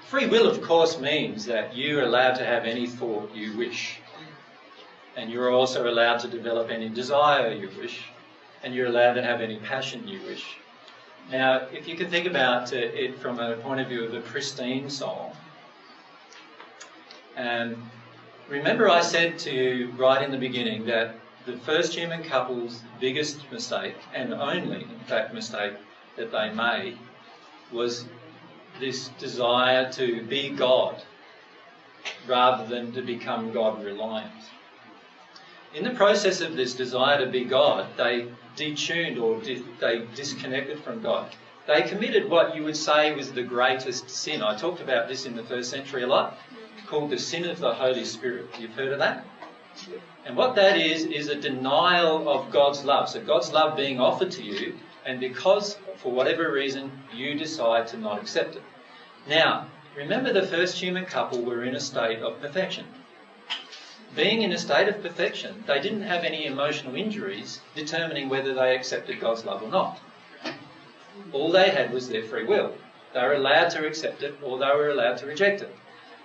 Free will, of course, means that you're allowed to have any thought you wish. And you're also allowed to develop any desire you wish. And you're allowed to have any passion you wish. Now, if you can think about it from a point of view of a pristine soul, remember I said to you right in the beginning that the first human couple's biggest mistake, and only, in fact, mistake that they made, was this desire to be God rather than to become God-reliant. In the process of this desire to be God, they detuned or they disconnected from God. They committed what you would say was the greatest sin. I talked about this in the first century a lot, called the sin of the Holy Spirit. You've heard of that? And what that is a denial of God's love. So God's love being offered to you, and because, for whatever reason, you decide to not accept it. Now, remember the first human couple were in a state of perfection. Being in a state of perfection, they didn't have any emotional injuries determining whether they accepted God's love or not. All they had was their free will. They were allowed to accept it or they were allowed to reject it.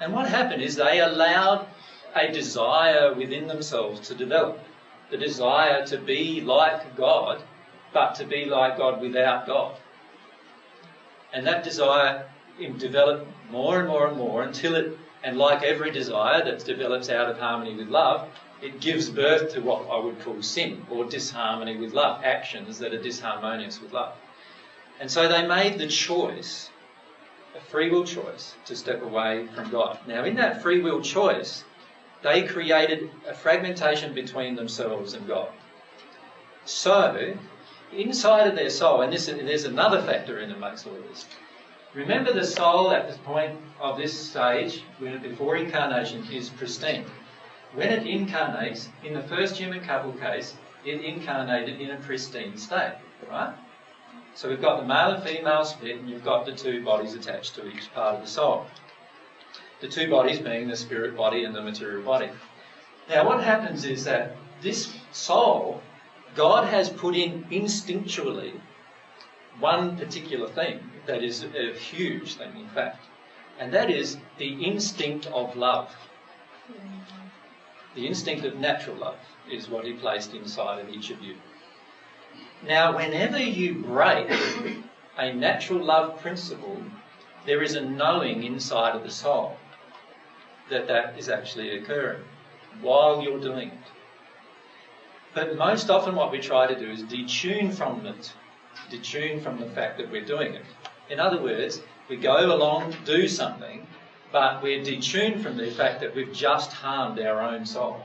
And what happened is they allowed a desire within themselves to develop. The desire to be like God, but to be like God without God. And that desire developed more and more and more until it, and like every desire that develops out of harmony with love, it gives birth to what I would call sin or disharmony with love, actions that are disharmonious with love. And so they made the choice, a free will choice, to step away from God. Now in that free will choice, they created a fragmentation between themselves and God. So, inside of their soul, and there's another factor in that makes all this. Remember, the soul at the point of this stage, before incarnation, is pristine. When it incarnates, in the first human couple case, it incarnated in a pristine state, right? So we've got the male and female split, and you've got the two bodies attached to each part of the soul. The two bodies being the spirit body and the material body. Now what happens is that this soul, God has put in instinctually one particular thing that is a huge thing, in fact, and that is the instinct of love. The instinct of natural love is what He placed inside of each of you. Now, whenever you break a natural love principle, there is a knowing inside of the soul that that is actually occurring while you're doing it. But most often what we try to do is detune from it, detune from the fact that we're doing it. In other words, we go along, do something, but we're detuned from the fact that we've just harmed our own soul.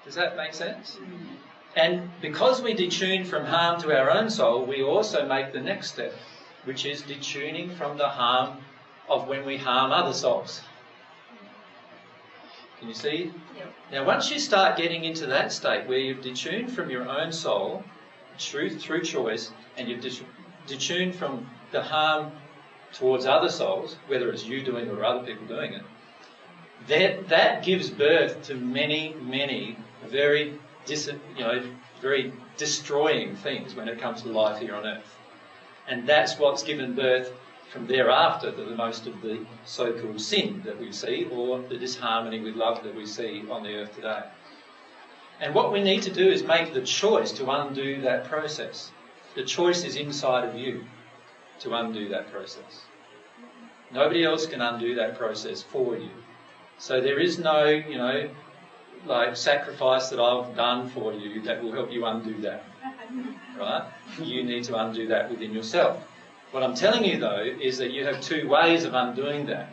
Does that make sense? And because we detune from harm to our own soul, we also make the next step, which is detuning from the harm of when we harm other souls. Can you see? Yep. Now, once you start getting into that state where you've detuned from your own soul, through choice, and you've detuned from the harm towards other souls, whether it's you doing it or other people doing it, that gives birth to many, many very destroying things when it comes to life here on earth. And that's what's given birth from thereafter to the most of the so-called sin that we see, or the disharmony with love that we see on the earth today. And what we need to do is make the choice to undo that process. The choice is inside of you to undo that process. Nobody else can undo that process for you. So there is no, sacrifice that I've done for you that will help you undo that. Right? You need to undo that within yourself. What I'm telling you, though, is that you have two ways of undoing that.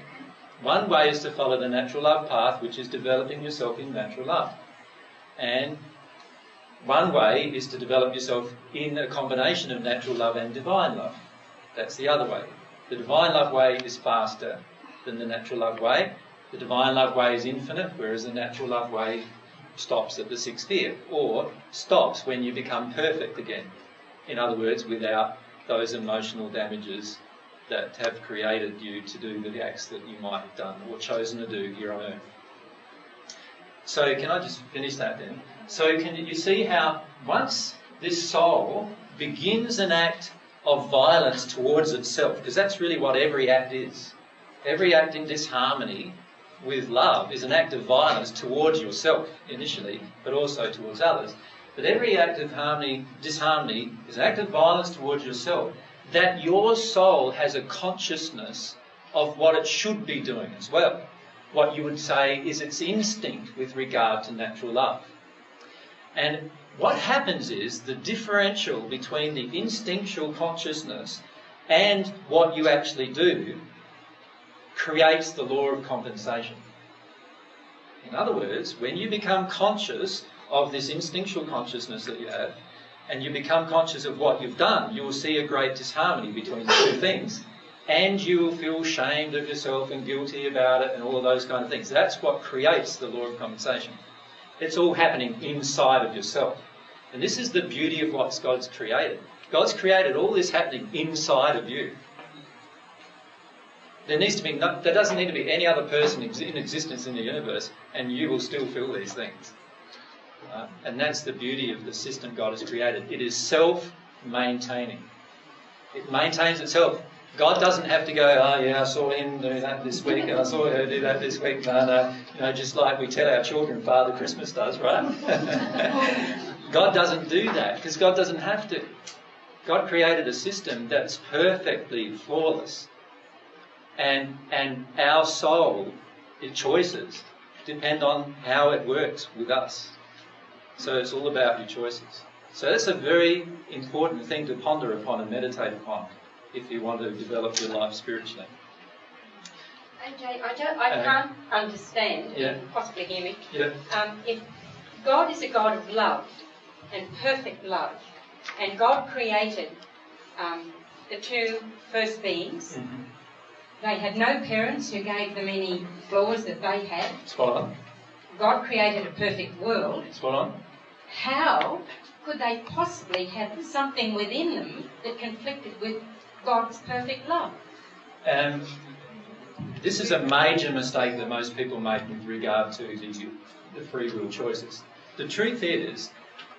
One way is to follow the natural love path, which is developing yourself in natural love. And one way is to develop yourself in a combination of natural love and divine love. That's the other way. The divine love way is faster than the natural love way. The divine love way is infinite, whereas the natural love way stops at the sixth sphere, or stops when you become perfect again. In other words, without those emotional damages that have created you to do the acts that you might have done or chosen to do here on earth. So can I just finish that then? So can you see how once this soul begins an act of violence towards itself, because that's really what every act is. Every act in disharmony with love is an act of violence towards yourself initially, but also towards others. But every act of disharmony is an act of violence towards yourself, that your soul has a consciousness of what it should be doing as well. What you would say is its instinct with regard to natural love. And what happens is the differential between the instinctual consciousness and what you actually do creates the law of compensation. In other words, when you become conscious of this instinctual consciousness that you have, and you become conscious of what you've done, you will see a great disharmony between the two things. And you will feel ashamed of yourself and guilty about it and all of those kind of things. That's what creates the law of compensation. It's all happening inside of yourself. And this is the beauty of what God's created. God's created all this happening inside of you. There doesn't need to be any other person in existence in the universe, and you will still feel these things. And that's the beauty of the system God has created. It is self-maintaining. It maintains itself. God doesn't have to go, oh yeah, I saw him do that this week, and I saw her do that this week. No, just like we tell our children Father Christmas does, right? God doesn't do that, because God doesn't have to. God created a system that's perfectly flawless. And our soul, its choices, depend on how it works with us. So it's all about your choices. So that's a very important thing to ponder upon and meditate upon if you want to develop your life spiritually. AJ, I can't understand, Yeah. you can possibly hear me, Yeah. if God is a God of love and perfect love, and God created the two first beings, Mm-hmm. they had no parents who gave them any flaws that they had. Spot on. God created a perfect world. Spot on. How could they possibly have something within them that conflicted with God's perfect love? This is a major mistake that most people make with regard to the free will choices. The truth is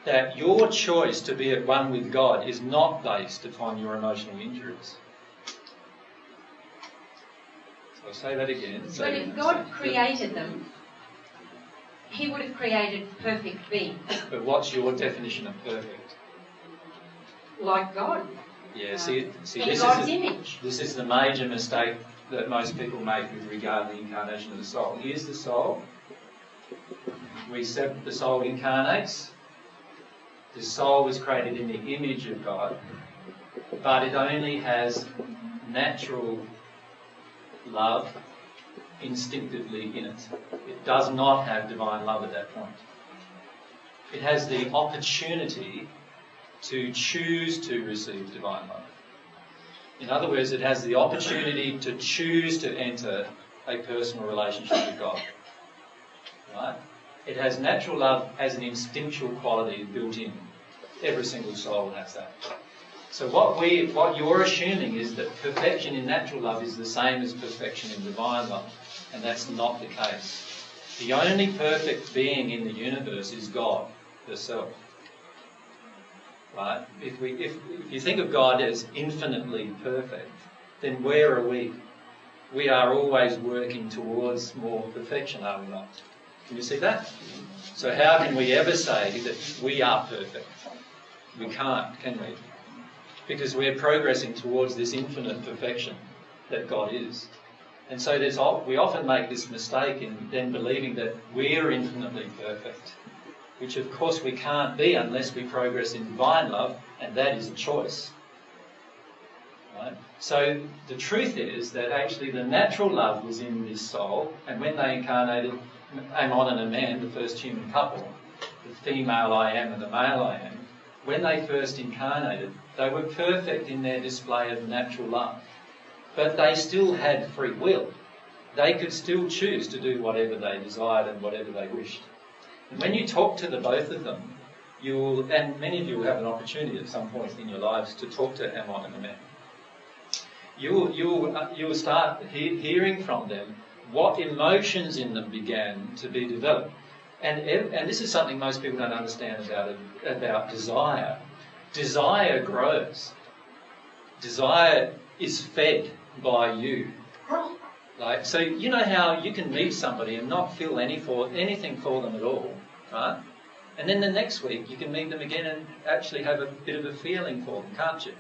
that your choice to be at one with God is not based upon your emotional injuries. So I'll say that again. But if God created them, He would have created perfect beings. But what's your definition of perfect? Like God. Yeah, in this God's image. This is the major mistake that most people make with regard to the incarnation of the soul. Here's the soul. The soul incarnates. The soul was created in the image of God, but it only has natural love instinctively in it. It does not have divine love at that point. It has the opportunity to choose to receive divine love. In other words, it has the opportunity to choose to enter a personal relationship with God. Right? It has natural love as an instinctual quality built in. Every single soul has that. So what you're assuming is that perfection in natural love is the same as perfection in divine love, and that's not the case. The only perfect being in the universe is God herself. Right? If you think of God as infinitely perfect, then where are we? We are always working towards more perfection, are we not? Can you see that? So how can we ever say that we are perfect? We can't, can we? Because we're progressing towards this infinite perfection that God is. And so we often make this mistake in then believing that we're infinitely perfect, which of course we can't be unless we progress in divine love, and that is a choice. Right? So the truth is that actually the natural love was in this soul, and when they incarnated, Amon and Aman, the first human couple, the female I am and the male I am, when they first incarnated, they were perfect in their display of natural love. But they still had free will. They could still choose to do whatever they desired and whatever they wished. And when you talk to the both of them, and many of you will have an opportunity at some point in your lives to talk to Amon and Aman, you will start hearing from them what emotions in them began to be developed. And this is something most people don't understand about desire. Desire grows. desire is fed by you. Like, so you know how you can meet somebody and not feel anything for them at all, right? And then the next week you can meet them again and actually have a bit of a feeling for them, can't you?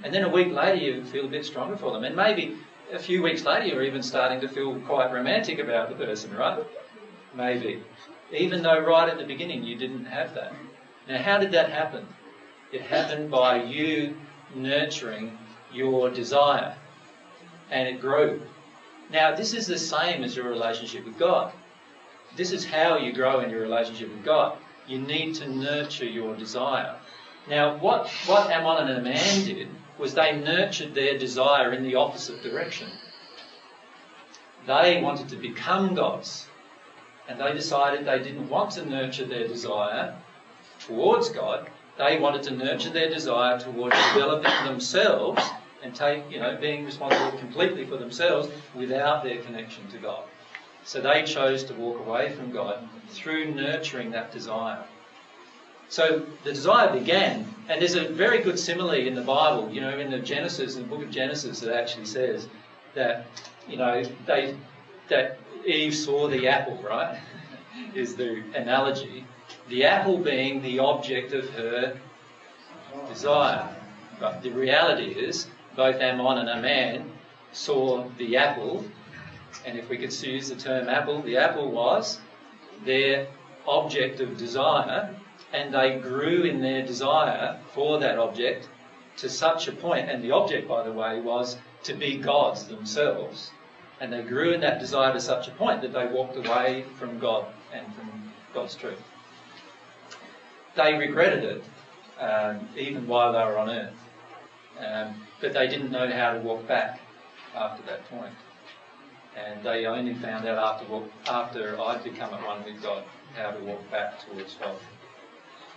And then a week later you feel a bit stronger for them. And maybe a few weeks later you're even starting to feel quite romantic about the person, right? Maybe. Even though right at the beginning you didn't have that. Now, how did that happen? It happened by you nurturing your desire. And it grew. Now, this is the same as your relationship with God. This is how you grow in your relationship with God. You need to nurture your desire. Now, what Amon and Aman did was they nurtured their desire in the opposite direction. They wanted to become gods. And they decided they didn't want to nurture their desire towards God. They wanted to nurture their desire towards developing themselves and being responsible completely for themselves without their connection to God. So they chose to walk away from God through nurturing that desire. So the desire began, and there's a very good simile in the Bible, in the book of Genesis, it actually says that, that Eve saw the apple, right? is the analogy. The apple being the object of her desire. But the reality is, both Amon and Aman saw the apple, and if we could use the term apple, the apple was their object of desire, and they grew in their desire for that object to such a point, and the object, by the way, was to be gods themselves, and they grew in that desire to such a point that they walked away from God and from God's truth. They regretted it, even while they were on earth. But they didn't know how to walk back after that point. And they only found out after I'd become at one with God how to walk back towards God.